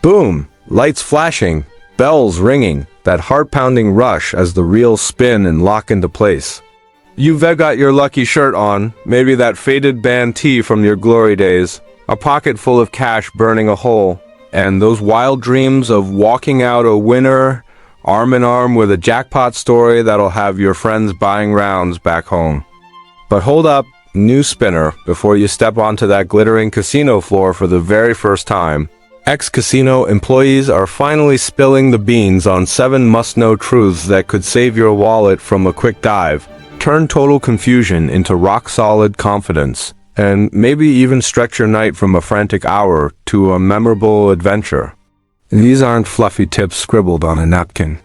Boom! Lights flashing, bells ringing, that heart-pounding rush as the reels spin and lock into place. You've got your lucky shirt on, maybe that faded band tee from your glory days, a pocket full of cash burning a hole, and those wild dreams of walking out a winner, arm in arm with a jackpot story that'll have your friends buying rounds back home. But hold up, new spinner, before you step onto that glittering casino floor for the very first time. Ex-casino employees are finally spilling the beans on 7 must-know truths that could save your wallet from a quick dive, turn total confusion into rock-solid confidence, and maybe even stretch your night from a frantic hour to a memorable adventure. These aren't fluffy tips scribbled on a napkin.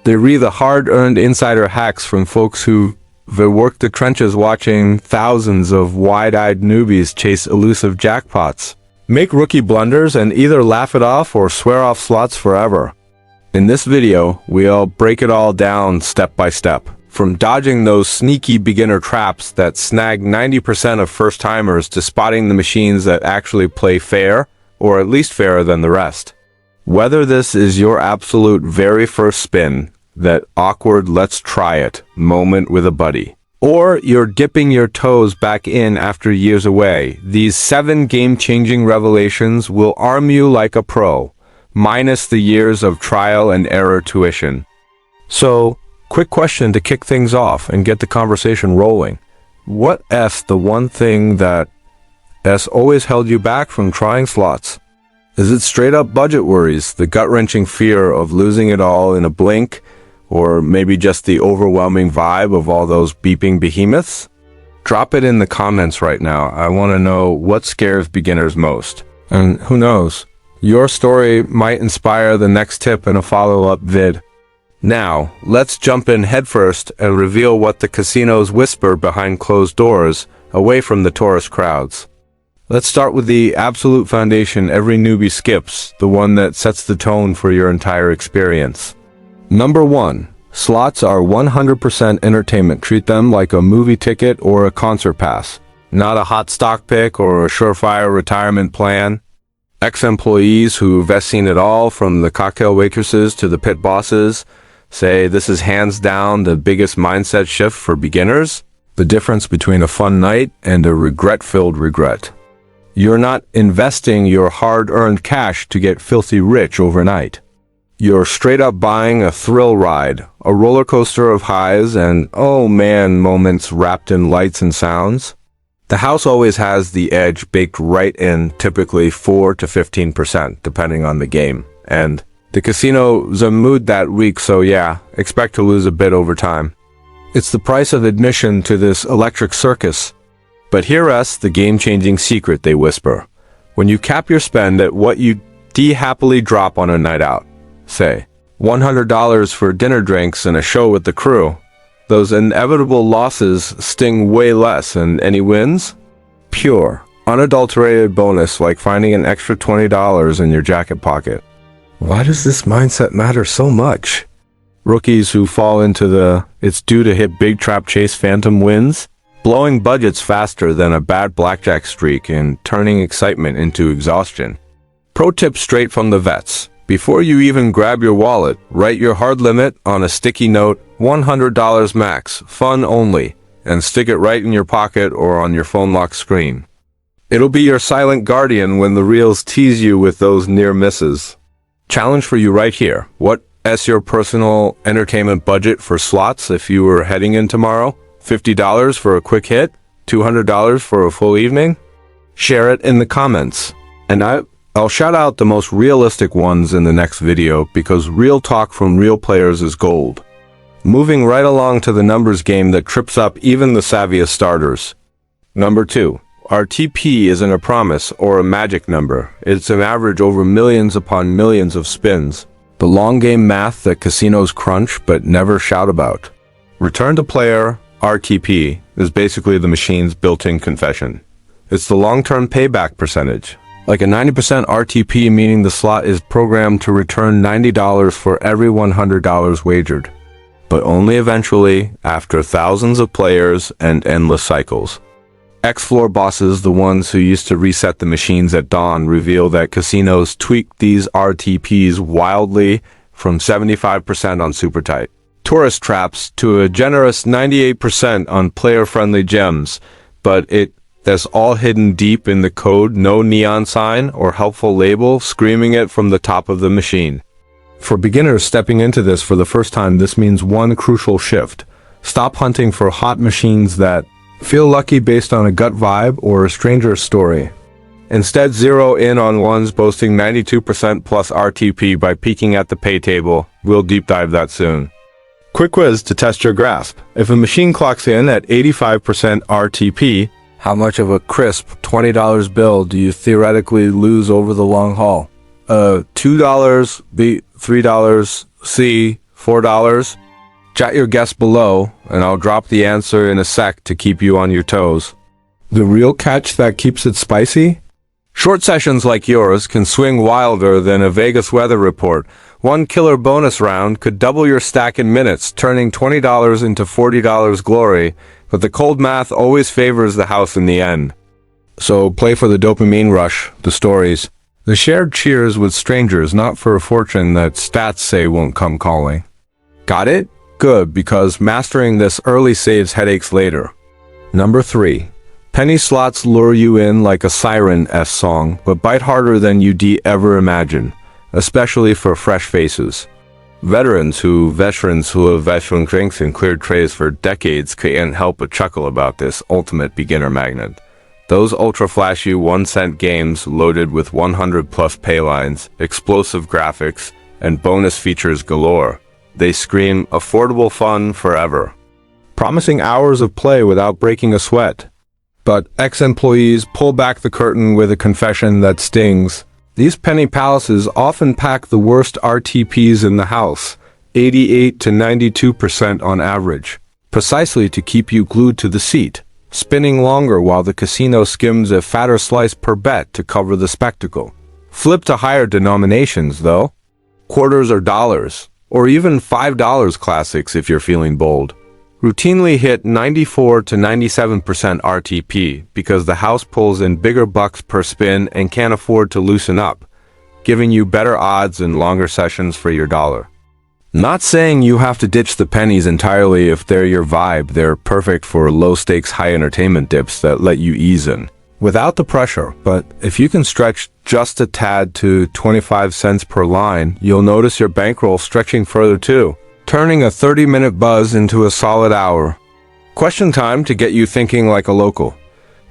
They read the hard-earned insider hacks from folks who've worked the trenches watching thousands of wide-eyed newbies chase elusive jackpots, make rookie blunders, and either laugh it off or swear off slots forever. In this video, we'll break it all down step by step. From dodging those sneaky beginner traps that snag 90% of first-timers to spotting the machines that actually play fair, or at least fairer than the rest. Whether this is your absolute very first spin, that awkward let's try it moment with a buddy, or you're dipping your toes back in after years away, these 7 game-changing revelations will arm you like a pro, minus the years of trial and error tuition. So, quick question to kick things off and get the conversation rolling. What's the one thing that has always held you back from trying slots? Is it straight up budget worries, the gut-wrenching fear of losing it all in a blink, or maybe just the overwhelming vibe of all those beeping behemoths? Drop it in the comments right now. I want to know what scares beginners most. And who knows, your story might inspire the next tip in a follow-up vid. Now, let's jump in headfirst and reveal what the casinos whisper behind closed doors, away from the tourist crowds. Let's start with the absolute foundation every newbie skips, the one that sets the tone for your entire experience. Number 1. Slots are 100% entertainment. Treat them like a movie ticket or a concert pass, not a hot stock pick or a surefire retirement plan. Ex-employees who've seen it all, from the cocktail waitresses to the pit bosses, say this is hands down the biggest mindset shift for beginners, the difference between a fun night and a regret-filled regret. You're not investing your hard-earned cash to get filthy rich overnight. You're straight up buying a thrill ride, a roller coaster of highs and oh man moments wrapped in lights and sounds. The house always has the edge baked right in, typically 4 to 15%, depending on the game. And the casino's a mood that week, so yeah, expect to lose a bit over time. It's the price of admission to this electric circus. But hear us, the game-changing secret they whisper. When you cap your spend at what you happily drop on a night out, say, $100 for dinner drinks and a show with the crew, those inevitable losses sting way less, and any wins? Pure, unadulterated bonus, like finding an extra $20 in your jacket pocket. Why does this mindset matter so much? Rookies who fall into the it's due to hit big trap chase phantom wins, blowing budgets faster than a bad blackjack streak and turning excitement into exhaustion. Pro tip straight from the vets. Before you even grab your wallet, write your hard limit on a sticky note, $100 max, fun only, and stick it right in your pocket or on your phone lock screen. It'll be your silent guardian when the reels tease you with those near misses. Challenge for you right here. What's your personal entertainment budget for slots if you were heading in tomorrow? $50 for a quick hit? $200 for a full evening? Share it in the comments. And I'll shout out the most realistic ones in the next video, because real talk from real players is gold. Moving right along to the numbers game that trips up even the savviest starters. Number 2. RTP isn't a promise or a magic number. It's an average over millions upon millions of spins. The long game math that casinos crunch but never shout about. Return to player, RTP, is basically the machine's built-in confession. It's the long-term payback percentage. Like a 90% RTP, meaning the slot is programmed to return $90 for every $100 wagered. But only eventually, after thousands of players and endless cycles. Ex-floor bosses, the ones who used to reset the machines at dawn, reveal that casinos tweak these RTPs wildly from 75% on super tight tourist traps to a generous 98% on player-friendly gems, but that's all hidden deep in the code, no neon sign or helpful label screaming it from the top of the machine. For beginners stepping into this for the first time, this means one crucial shift. Stop hunting for hot machines that feel lucky based on a gut vibe or a stranger's story. Instead, zero in on ones boasting 92% plus RTP by peeking at the pay table. We'll deep dive that soon. Quick quiz to test your grasp. If a machine clocks in at 85% RTP, how much of a crisp $20 bill do you theoretically lose over the long haul? $2, B, $3, C, $4? Chat your guess below, and I'll drop the answer in a sec to keep you on your toes. The real catch that keeps it spicy? Short sessions like yours can swing wilder than a Vegas weather report. One killer bonus round could double your stack in minutes, turning $20 into $40 glory, but the cold math always favors the house in the end. So play for the dopamine rush, the stories, the shared cheers with strangers, not for a fortune that stats say won't come calling. Got it? Good, because mastering this early saves headaches later. Number 3. Penny slots lure you in like a Siren-esque song, but bite harder than you'd ever imagine, especially for fresh faces. Veterans who have veteran drinks and cleared trays for decades can't help but chuckle about this ultimate beginner magnet. Those ultra-flashy 1-cent games loaded with 100-plus paylines, explosive graphics, and bonus features galore. They scream affordable fun forever, promising hours of play without breaking a sweat. But ex-employees pull back the curtain with a confession that stings. These penny palaces often pack the worst RTPs in the house, 88 to 92% on average, precisely to keep you glued to the seat, spinning longer while the casino skims a fatter slice per bet to cover the spectacle. Flip to higher denominations, though. Quarters or dollars, or even $5 classics if you're feeling bold. Routinely hit 94 to 97% RTP because the house pulls in bigger bucks per spin and can't afford to loosen up, giving you better odds and longer sessions for your dollar. Not saying you have to ditch the pennies entirely if they're your vibe. They're perfect for low-stakes, high-entertainment dips that let you ease in without the pressure, but if you can stretch just a tad to 25 cents per line, you'll notice your bankroll stretching further too, turning a 30-minute buzz into a solid hour. Question time to get you thinking like a local.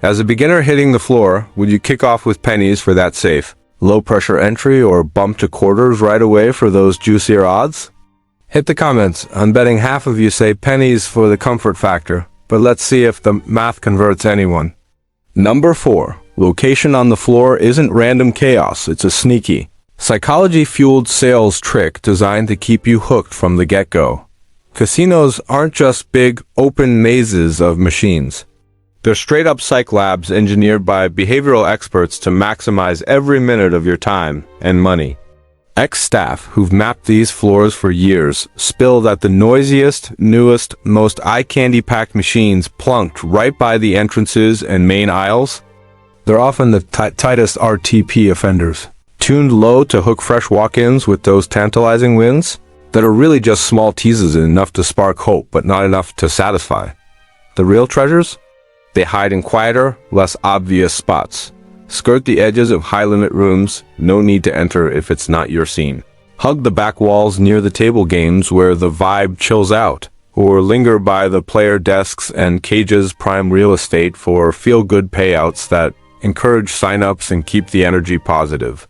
As a beginner hitting the floor, would you kick off with pennies for that safe, low-pressure entry or bump to quarters right away for those juicier odds? Hit the comments. I'm betting half of you say pennies for the comfort factor, but let's see if the math converts anyone. Number 4. Location on the floor isn't random chaos, it's a sneaky, psychology-fueled sales trick designed to keep you hooked from the get-go. Casinos aren't just big, open mazes of machines. They're straight-up psych labs engineered by behavioral experts to maximize every minute of your time and money. Ex-staff who've mapped these floors for years spill that the noisiest, newest, most eye-candy-packed machines plunked right by the entrances and main aisles. They're often the tightest RTP offenders, tuned low to hook fresh walk-ins with those tantalizing wins that are really just small teases enough to spark hope but not enough to satisfy. The real treasures? They hide in quieter, less obvious spots. Skirt the edges of high-limit rooms, no need to enter if it's not your scene. Hug the back walls near the table games where the vibe chills out, or linger by the player desks and cages prime real estate for feel-good payouts that encourage sign-ups and keep the energy positive.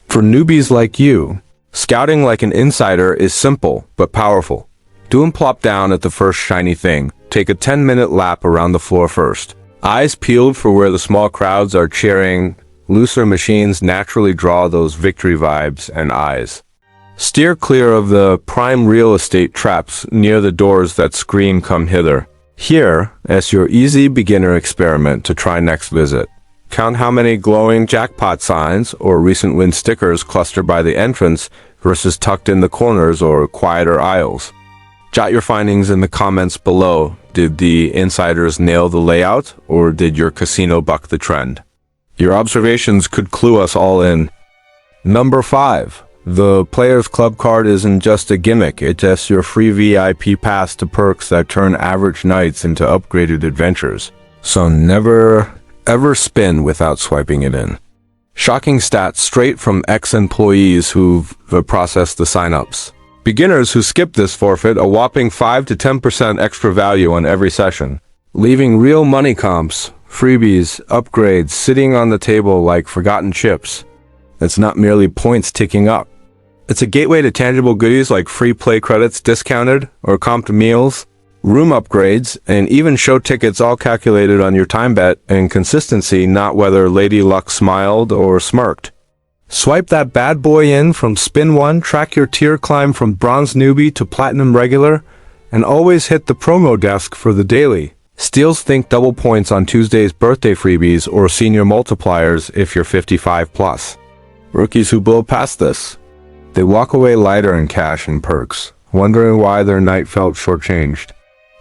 For newbies like you, scouting like an insider is simple but powerful. Don't plop down at the first shiny thing. Take a 10-minute lap around the floor first. Eyes peeled for where the small crowds are cheering. Looser machines naturally draw those victory vibes and eyes. Steer clear of the prime real estate traps near the doors that scream "come hither." Here, as your easy beginner experiment to try next visit. Count how many glowing jackpot signs or recent win stickers cluster by the entrance versus tucked in the corners or quieter aisles. Jot your findings in the comments below Did the insiders nail the layout, or did your casino buck the trend? Your observations could clue us all in. Number 5. The Players Club card isn't just a gimmick, it's just your free VIP pass to perks that turn average nights into upgraded adventures. So never, ever spin without swiping it in. Shocking stats straight from ex-employees who've processed the signups. Beginners who skip this forfeit a whopping 5 to 10% extra value on every session, leaving real money comps, freebies, upgrades sitting on the table like forgotten chips. It's not merely points ticking up. It's a gateway to tangible goodies like free play credits discounted or comped meals, room upgrades, and even show tickets, all calculated on your time bet and consistency, not whether Lady Luck smiled or smirked. Swipe that bad boy in from Spin 1, track your tier climb from Bronze Newbie to Platinum Regular, and always hit the promo desk for the daily. Steals think double points on Tuesday's birthday freebies or senior multipliers if you're 55 plus. Rookies who blow past this. They walk away lighter in cash and perks, wondering why their night felt shortchanged.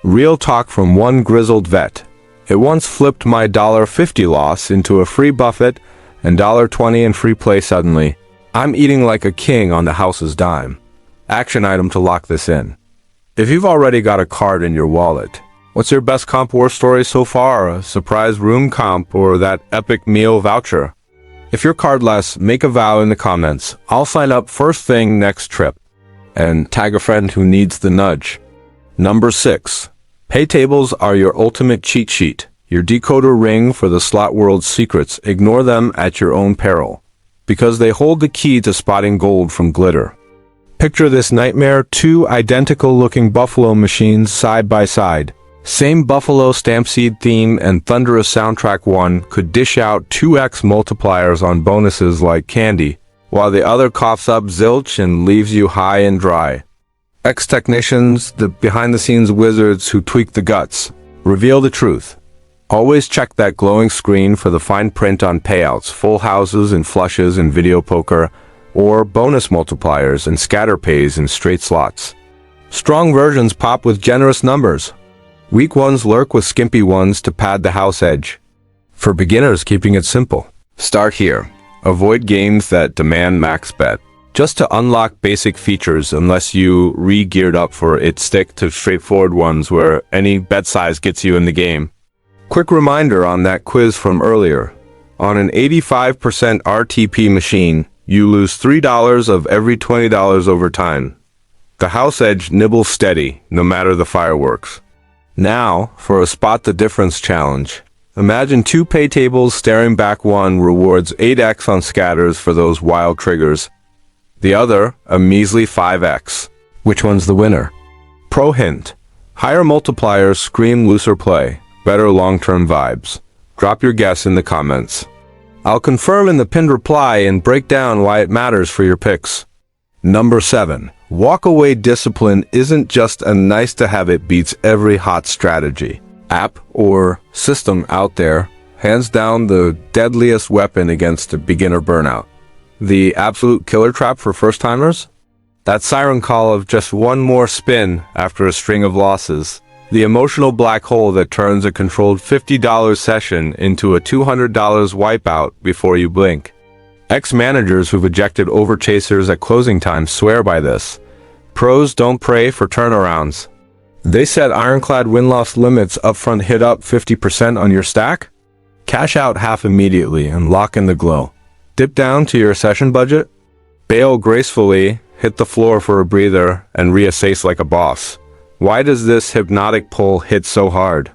Real talk from one grizzled vet. It once flipped my $1.50 loss into a free buffet and $1.20 in free play suddenly. I'm eating like a king on the house's dime. Action item to lock this in. If you've already got a card in your wallet, what's your best comp war story so far? A surprise room comp or that epic meal voucher? If you're cardless, make a vow in the comments. I'll sign up first thing next trip. And tag a friend who needs the nudge. Number 6. Pay tables are your ultimate cheat sheet. Your decoder ring for the slot world's secrets. Ignore them at your own peril, because they hold the key to spotting gold from glitter. Picture this nightmare: 2 identical-looking Buffalo machines side by side. Same Buffalo Stampede theme and thunderous soundtrack. One could dish out 2x multipliers on bonuses like candy, while the other coughs up zilch and leaves you high and dry. Ex-technicians, the behind-the-scenes wizards who tweak the guts, reveal the truth. Always check that glowing screen for the fine print on payouts, full houses and flushes in video poker, or bonus multipliers and scatter pays in straight slots. Strong versions pop with generous numbers. Weak ones lurk with skimpy ones to pad the house edge. For beginners, keeping it simple. Start here. Avoid games that demand max bet. Just to unlock basic features, unless you re-geared up for it, stick to straightforward ones where any bet size gets you in the game. Quick reminder on that quiz from earlier. On an 85% RTP machine, you lose $3 of every $20 over time. The house edge nibbles steady, no matter the fireworks. Now, for a spot the difference challenge. Imagine 2 pay tables staring back. One rewards 8x on scatters for those wild triggers. The other, a measly 5x. Which one's the winner? Pro hint. Higher multipliers scream looser play, better long-term vibes. Drop your guess in the comments. I'll confirm in the pinned reply and break down why it matters for your picks. Number 7. Walkaway discipline isn't just a nice-to-have, it beats every hot strategy, app, or system out there. Hands down the deadliest weapon against a beginner burnout. The absolute killer trap for first-timers? That siren call of just one more spin after a string of losses. The emotional black hole that turns a controlled $50 session into a $200 wipeout before you blink. Ex-managers who've ejected overchasers at closing time swear by this. Pros don't pray for turnarounds. They set ironclad win-loss limits upfront. Hit up 50% on your stack? Cash out half immediately and lock in the glow. Dip down to your session budget? Bail gracefully, hit the floor for a breather, and reassess like a boss. Why does this hypnotic pull hit so hard?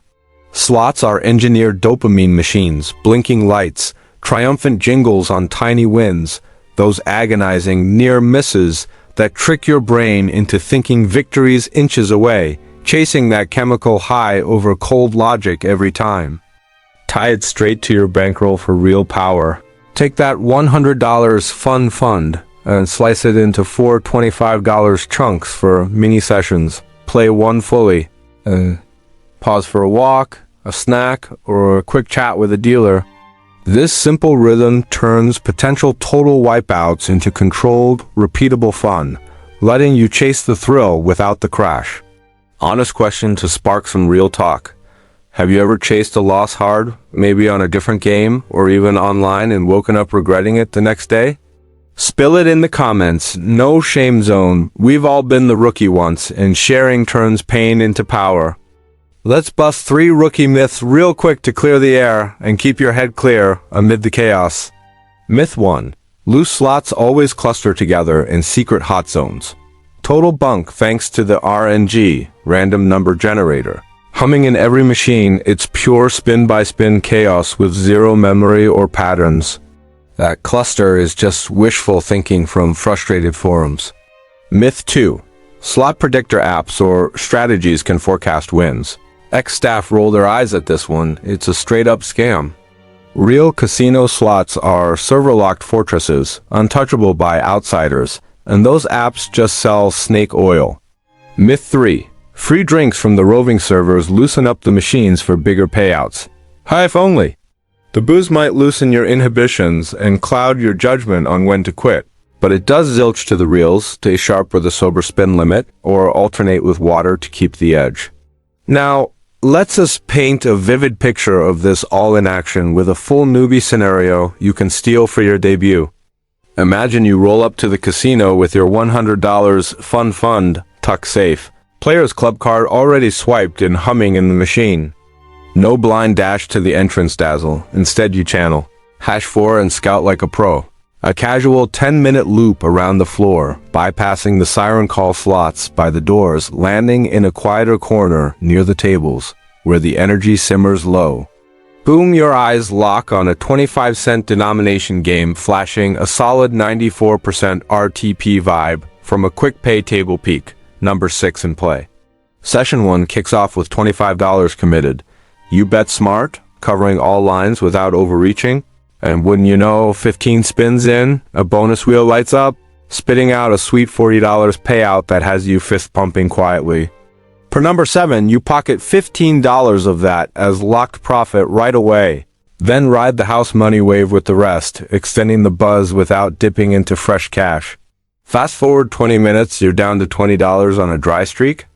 Slots are engineered dopamine machines, blinking lights, triumphant jingles on tiny wins, those agonizing near misses that trick your brain into thinking victories inches away, chasing that chemical high over cold logic every time. Tie it straight to your bankroll for real power. Take that $100 fun fund and slice it into 4 $25 chunks for mini sessions. Play one fully. Pause for a walk, a snack, or a quick chat with a dealer. This simple rhythm turns potential total wipeouts into controlled, repeatable fun, letting you chase the thrill without the crash. Honest question to spark some real talk. Have you ever chased a loss hard, maybe on a different game, or even online and woken up regretting it the next day? Spill it in the comments, no shame zone. We've all been the rookie once, and sharing turns pain into power. Let's bust 3 rookie myths real quick to clear the air and keep your head clear amid the chaos. Myth 1. Loose slots always cluster together in secret hot zones. Total bunk thanks to the RNG, random number generator. Humming in every machine, it's pure spin-by-spin chaos with zero memory or patterns. That cluster is just wishful thinking from frustrated forums. Myth 2. Slot predictor apps or strategies can forecast wins. Ex-staff roll their eyes at this one. It's a straight-up scam. Real casino slots are server-locked fortresses, untouchable by outsiders, and those apps just sell snake oil. Myth 3. Free drinks from the roving servers loosen up the machines for bigger payouts. Hi, if only. The booze might loosen your inhibitions and cloud your judgment on when to quit, but it does zilch to the reels, stay sharp with a sober spin limit, or alternate with water to keep the edge. Now, let's us paint a vivid picture of this all in action with a full newbie scenario you can steal for your debut. Imagine you roll up to the casino with your $100 fun fund tucked safe. Player's club card already swiped and humming in the machine. No blind dash to the entrance dazzle. Instead you channel. #4 and scout like a pro. A casual 10-minute loop around the floor, bypassing the siren call slots by the doors, landing in a quieter corner near the tables, where the energy simmers low. Boom, your eyes lock on a 25-cent denomination game flashing a solid 94% RTP vibe from a quick pay table peak, number 6 in play. Session 1 kicks off with $25 committed. You bet smart, covering all lines without overreaching. And wouldn't you know, 15 spins in, a bonus wheel lights up, spitting out a sweet $40 payout that has you fist pumping quietly. Per number 7, you pocket $15 of that as locked profit right away. Then ride the house money wave with the rest, extending the buzz without dipping into fresh cash. Fast forward 20 minutes, you're down to $20 on a dry streak.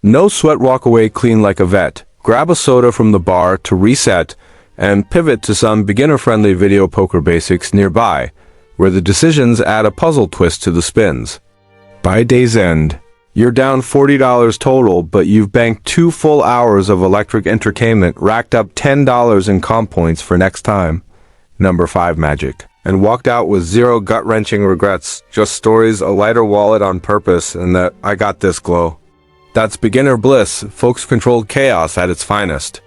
No sweat, walk away clean like a vet. Grab a soda from the bar to reset and pivot to some beginner-friendly video poker basics nearby, where the decisions add a puzzle twist to the spins. By day's end, you're down $40 total, but you've banked 2 full hours of electric entertainment, racked up $10 in comp points for next time, number 5 magic, and walked out with 0 gut-wrenching regrets, just stories, a lighter wallet on purpose, and that I got this glow. That's beginner bliss, folks-controlled chaos at its finest.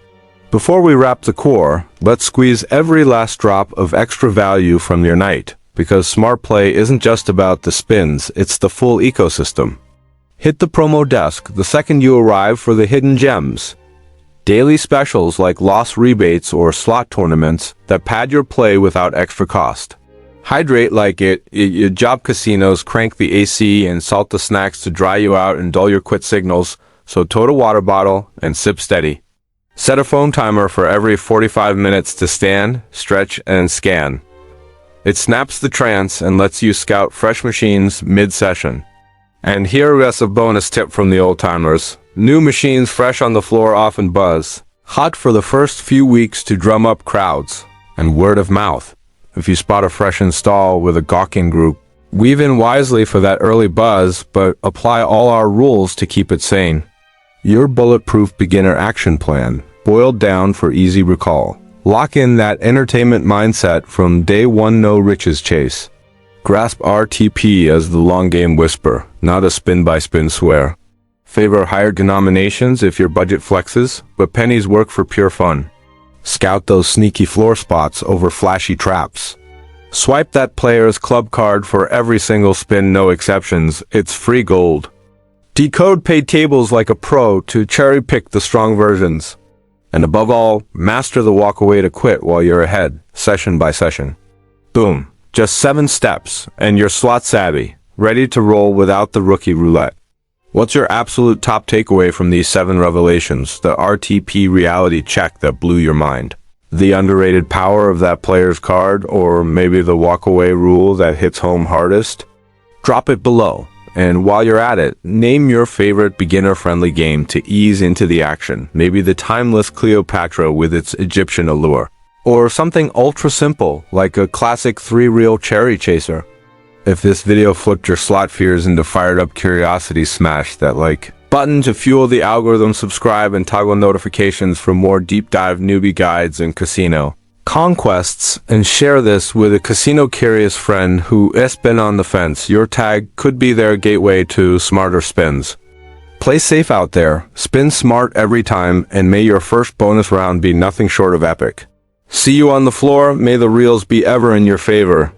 Before we wrap the core, let's squeeze every last drop of extra value from your night, because smart play isn't just about the spins, it's the full ecosystem. Hit the promo desk the second you arrive for the hidden gems. Daily specials like loss rebates or slot tournaments that pad your play without extra cost. Hydrate like your job casinos crank the AC and salt the snacks to dry you out and dull your quit signals, so tote a water bottle and sip steady. Set a phone timer for every 45 minutes to stand, stretch, and scan. It snaps the trance and lets you scout fresh machines mid-session. And here's a bonus tip from the old-timers. New machines fresh on the floor often buzz. Hot for the first few weeks to drum up crowds. And word of mouth. If you spot a fresh install with a gawking group, weave in wisely for that early buzz, but apply all our rules to keep it sane. Your bulletproof beginner action plan, boiled down for easy recall. Lock in that entertainment mindset from day one, no riches chase. Grasp RTP as the long game whisper, not a spin-by-spin swear. Favor higher denominations if your budget flexes, but pennies work for pure fun. Scout those sneaky floor spots over flashy traps. Swipe that player's club card for every single spin, no exceptions. It's free gold. Decode paid tables like a pro to cherry-pick the strong versions. And above all, master the walk-away to quit while you're ahead, session by session. Boom. Just 7 steps, and you're slot savvy, ready to roll without the rookie roulette. What's your absolute top takeaway from these 7 revelations, the RTP reality check that blew your mind? The underrated power of that player's card, or maybe the walk-away rule that hits home hardest? Drop it below. And while you're at it, name your favorite beginner-friendly game to ease into the action. Maybe the timeless Cleopatra with its Egyptian allure. Or something ultra simple, like a classic 3-reel cherry chaser. If this video flipped your slot fears into fired up curiosity, smash that like button to fuel the algorithm, subscribe, and toggle notifications for more deep dive newbie guides and casino conquests, and share this with a casino curious friend who has been on the fence. Your tag could be their gateway to smarter spins. Play safe out there, spin smart every time, and may your first bonus round be nothing short of epic. See you on the floor, may the reels be ever in your favor.